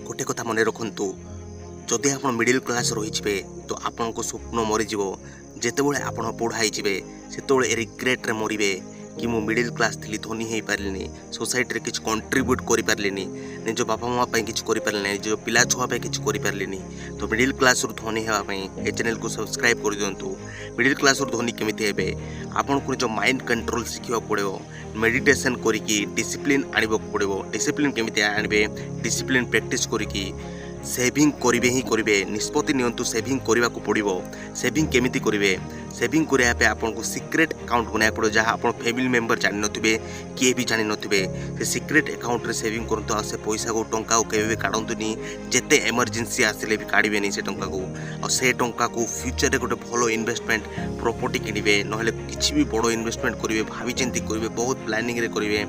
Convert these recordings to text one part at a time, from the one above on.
गोटे कथा मन रखु जदि आप मिडिल क्लास रही तो आपण को स्वप्न मरीज जितेबाला आप पढ़ाई से रिग्रेट्रे मरवे कि मु मिडिल क्लास थी धनी हो पारे सोसाइटी किसी कंट्रीब्यूट कर पारे निज बापा माँ किसी कर पारे निज पिला छुआ किसी कर पारे तो मिडिल क्लास रु धनी होगापी ए चैनल को सब्सक्राइब कर दिंतु। मिडिल क्लास रु धनी केमी हे आपन को निज माइंड कंट्रोल शिखा पड़ो मेडिटेशन करी डिसिप्लिन आने पड़ो। डिसिप्लिन केमी आने डिसिप्लिन प्रैक्टिस करी सेविंग करेंगे ही करेंगे निष्पत्ति नियंतु सेविंग करने को पड़ो। सेविंग केमिति करेंगे सेविंग करने आपन को सिक्रेट अकाउंट बनाया पड़ो जहाँ आप फैमिली मेंबर जान नथिबे किए भी जान नथिबे से सिक्रेट अकाउंट रे सेविंग करंतु आ से पैसा को टंका को केबे काढंतुनी जेते इमरजेंसी आसिले भी काढिबेनी से टंका को और से टंका को फ्यूचर रे गोटे भलो इन्वेस्टमेंट प्रॉपर्टी किनिबे नहले किछि भी बड़ो इन्वेस्टमेंट करिवे भाबी चिंती करिवे बहुत प्लानिंग रे करिवे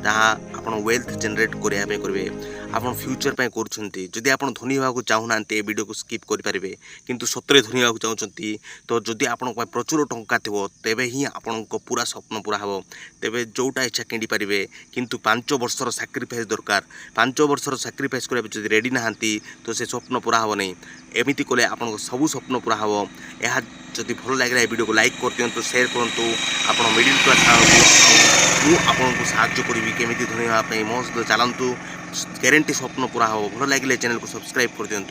ताहा आपन वेल्थ जनरेट करिया पे करिवे आपन फ्यूचर पे करछंती। जदि आपन धनी होगा चाहूना ए वीडियो को स्किप कर पारे किंतु सतरे धनी होगा चाहते तो जदि आपण प्रचुर टंका थो तेबे ही आपण पूरा स्वप्न पूरा हम तेबे जोटा इच्छा किणी पारे किंतु 5 वर्षर सैक्रिफाइस दरकार 5 वर्षर सैक्रिफाइस करने जब रेडी नहांती तो से स्वप्न पूरा हम नहीं एमती कले आपन सबू स्वप्न पूरा हम यह जदि भल लगे वीडियो को लाइक कर दिंतु शेयर करूँ आप मिडिल क्लास मुझे साहाय्य करी केमी धनी हाँपाई मो सहित चलतु ग्यारंटी स्वप्न पूरा हम भल लगे चैनल को सब्सक्राइब कर दिंतु।